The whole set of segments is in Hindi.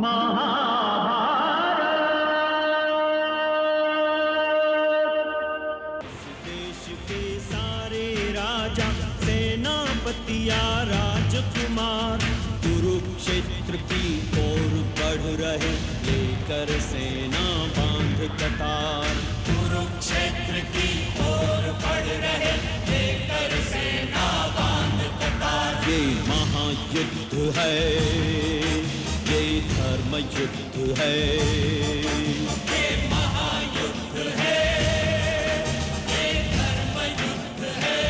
महाभारत। देश के सारे राजा सेनापतिया राजकुमार कुरुक्षेत्र की ओर बढ़ रहे, लेकर सेना बांध कतार। कुरुक्षेत्र की ओर बढ़ रहे, लेकर सेना बांध कतार। ये महायुद्ध है, ये धर्म युद्ध है, ये महायुद्ध है, ये धर्म युद्ध है।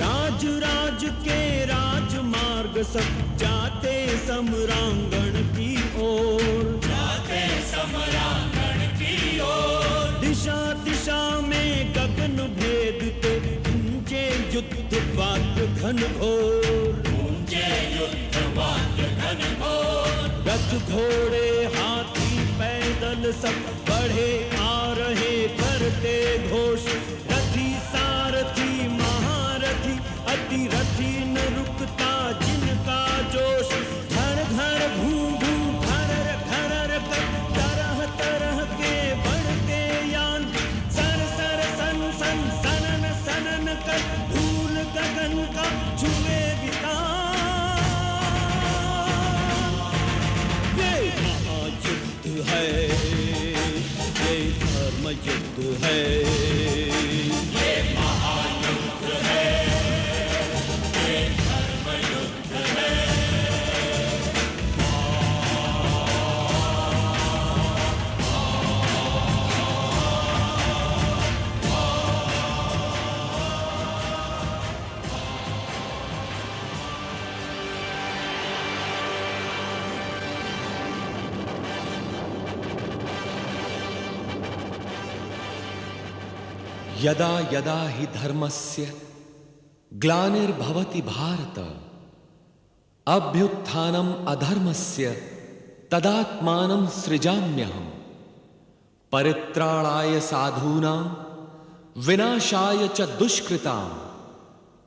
राज राज के राजमार्ग सब जाते समरांगण की ओर, जाते समरांगण की ओर। दिशा दिशा में गगन भेदते गूंजे युद्ध वाद्य घनघोर, गूंजे युद्ध वाद्य घनघोर। रथ घोड़े हाथी पैदल सब बढ़े आ रहे करते घोष। रथी सारथी महारथी अति रथी न रुकता जिनका जोश। धड़ धड़ भूं भूं धरर धरर कर तरह तरह के बढ़ते यान। सर सर सन सन सनन सनन कर धूल गगन का छुए वितान। ये महायुद्ध है, ये धर्म युद्ध है, ये महायुद्ध है, ये धर्म युद्ध है। यदा यदा हि धर्मस्य ग्लानिर्भवति भारत, अभ्युत्थानम् अधर्मस्य तदात्मानं सृजाम्यहम्। परित्राणाय साधूनां विनाशाय च दुष्कृतां,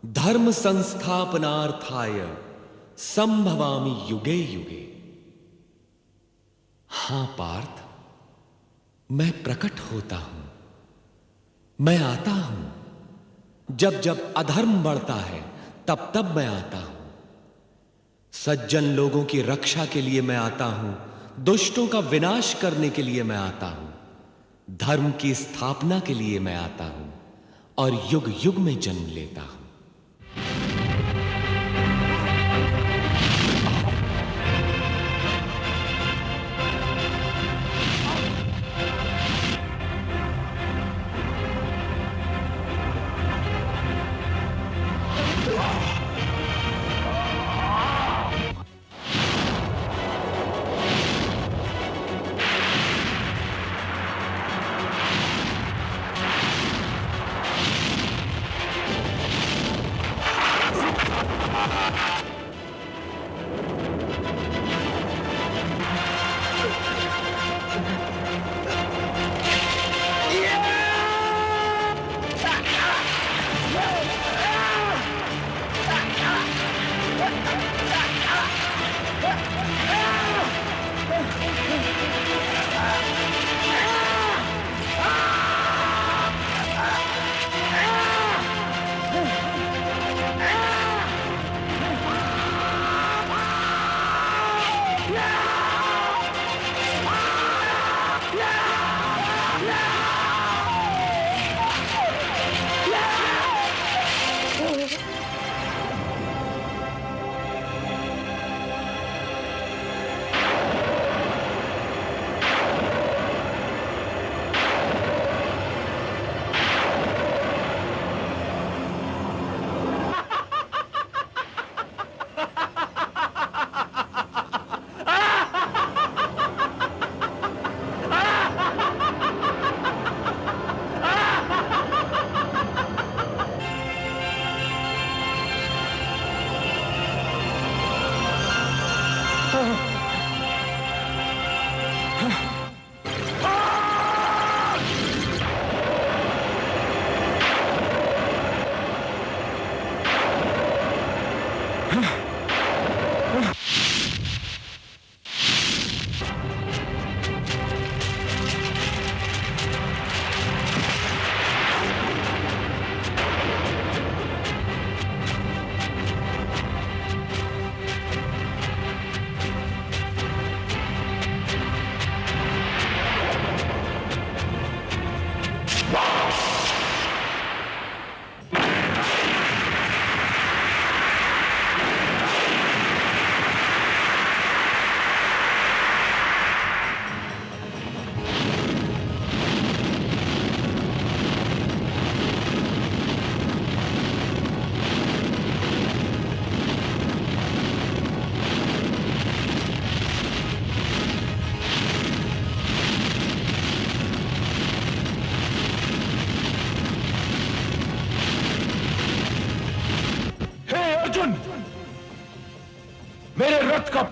धर्म संस्थापनार्थाय संभवामि युगे युगे। हां पार्थ, मैं प्रकट होता हूं, मैं आता हूं। जब जब अधर्म बढ़ता है तब तब मैं आता हूं। सज्जन लोगों की रक्षा के लिए मैं आता हूं, दुष्टों का विनाश करने के लिए मैं आता हूं, धर्म की स्थापना के लिए मैं आता हूं और युग युग में जन्म लेता हूं।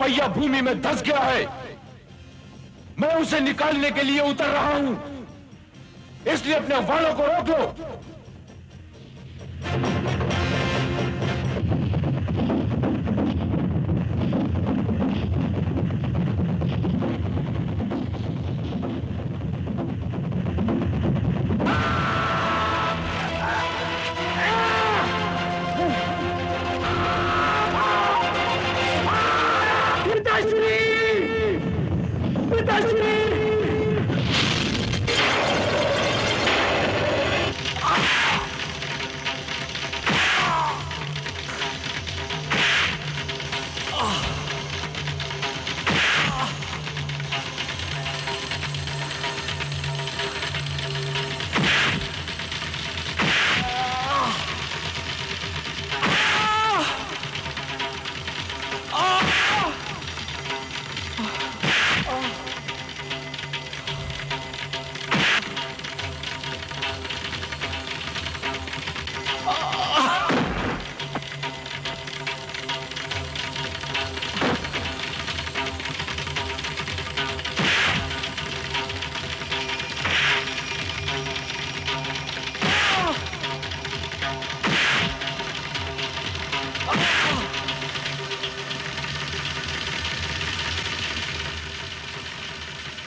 पहिया भूमि में धंस गया है। मैं उसे निकालने के लिए उतर रहा हूं, इसलिए अपने वालों को रोक लो।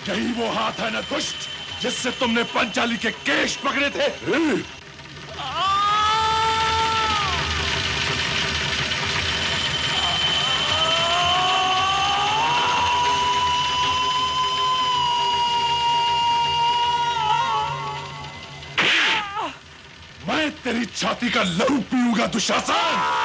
यही वो हाथ है ना दुष्ट, जिससे तुमने पंचाली के केश पकड़े थे। मैं तेरी छाती का लहू पीऊंगा दुशासन।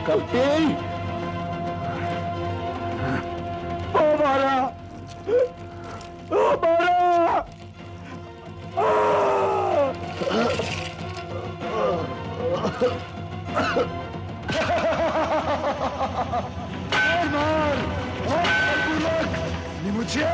कप्तान, ओ मारा, ओ मारा, मार, मुझे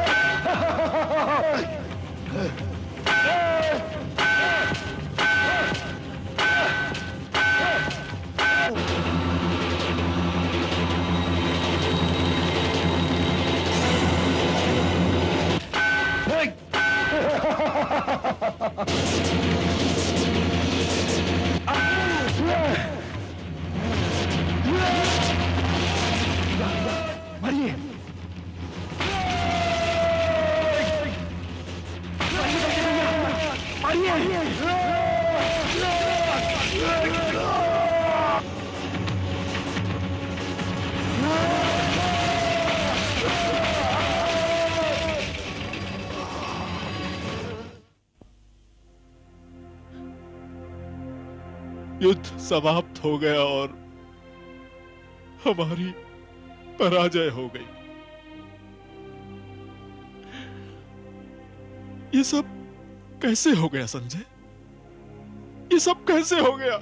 मारिए, युद्ध समाप्त हो गया और हमारी पराजय हो गई। ये सब कैसे हो गया संजय? ये सब कैसे हो गया?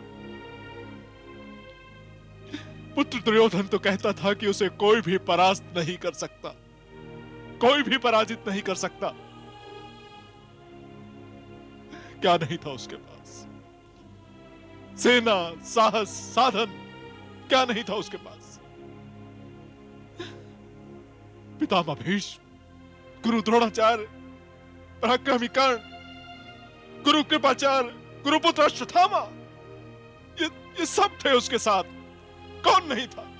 पुत्र दुर्योधन तो कहता था कि उसे कोई भी परास्त नहीं कर सकता, कोई भी पराजित नहीं कर सकता। क्या नहीं था उसके पास? सेना, साहस, साधन, क्या नहीं था उसके पास? पितामह भीष्म, गुरु द्रोणाचार्य, पराक्रमी कर्ण, गुरु कृपाचार्य, गुरुपुत्र अश्वत्थामा, ये सब थे उसके साथ, कौन नहीं था?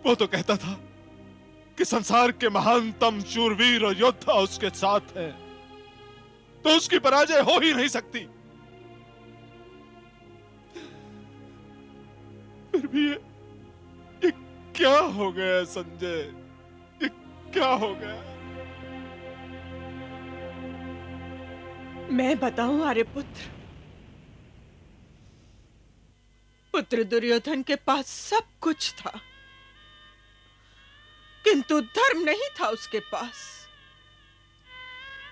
वो तो कहता था कि संसार के महानतम शूरवीर और योद्धा उसके साथ हैं, तो उसकी पराजय हो ही नहीं सकती। फिर भी ये क्या हो गया संजय? ये क्या हो गया? मैं बताऊं आर्यपुत्र, पुत्र दुर्योधन के पास सब कुछ था, किंतु धर्म नहीं था उसके पास।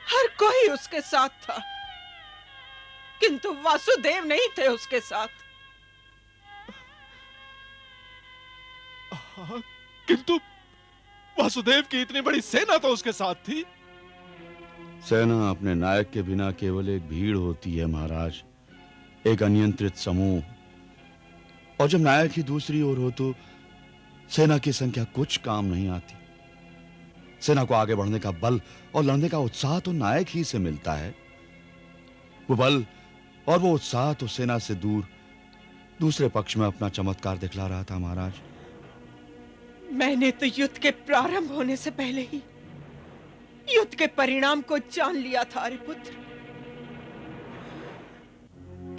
हर कोई उसके साथ था, किंतु वासुदेव नहीं थे उसके साथ। हाँ, किंतु वासुदेव की इतनी बड़ी सेना तो उसके साथ थी। सेना अपने नायक के बिना केवल एक भीड़ होती है महाराज, एक अनियंत्रित समूह। और जब नायक ही दूसरी ओर हो तो सेना की संख्या कुछ काम नहीं आती। सेना को आगे बढ़ने का बल और लड़ने का उत्साह तो नायक ही से मिलता है। वो बल और वो उत्साह तो सेना से दूर दूसरे पक्ष में अपना चमत्कार दिखला रहा था महाराज। मैंने तो युद्ध के प्रारंभ होने से पहले ही युद्ध के परिणाम को जान लिया था आर्यपुत्र,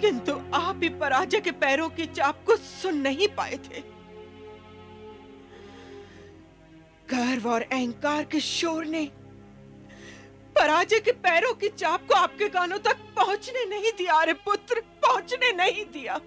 किंतु आप ही पराजय के पैरों की चाप को सुन नहीं पाए थे। गर्व और अहंकार के शोर ने पराजय के पैरों की चाप को आपके कानों तक पहुंचने नहीं दिया आर्यपुत्र, पहुंचने नहीं दिया।